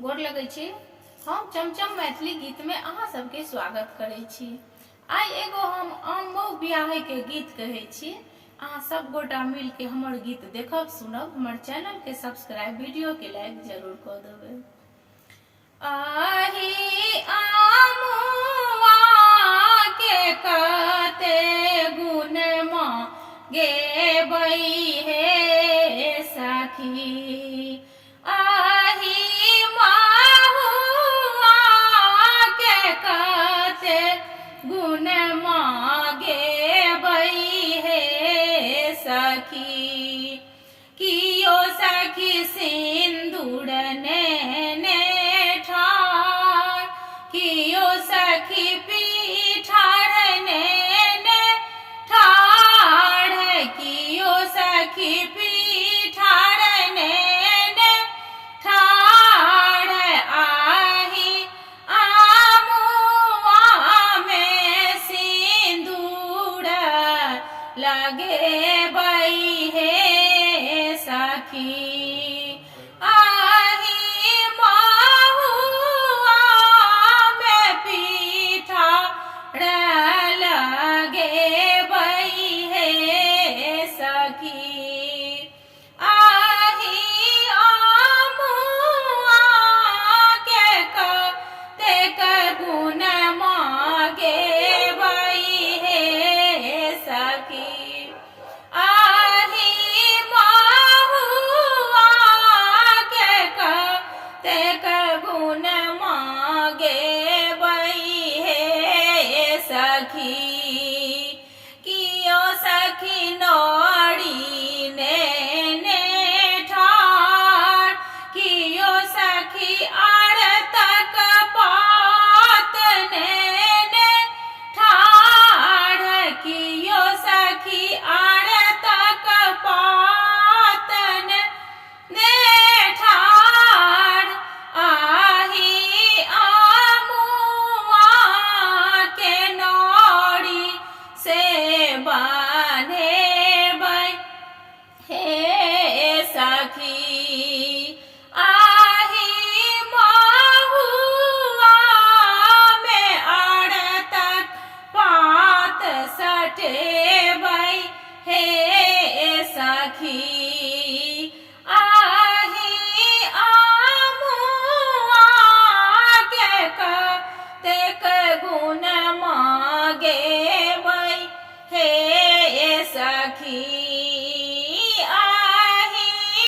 गोर लगै छी। हम चमचम मैथिली गीत में अहाँ सबके स्वागत करै छी। आई एगो हम अनमो बियाहे के गीत कहै छी। अहाँ सब गोटा मिल के हमर गीत देखब सुनब। हमर चैनल के सब्सक्राइब, वीडियो के लाइक जरूर कर देबै। आही आमुआ के कते गुण गेबै हे सखी। आही माहुआ के कते गुण गेबै हे सखी। कियो सखी सिंदूर ने ठार, कियो सखी पीठार ने ठार, कियो सखी पीठार ने ठार। आही आमुआ में सिंदूर लगेबै हे सखी। आही माहुआ में पीठार लगेबै हे सखी। आही आमुआ के कतेक गुण गेबै हे सखी। आही माहुआ के कतेक गुण गेबै हे सखी। कियो सखी नौरी ने ठार, कियो सखी आरतक पात ने ठार, कियो सखी आरतक पात ने ठार। आही आमुआ के नौरी से बान्हेबै हे सखी।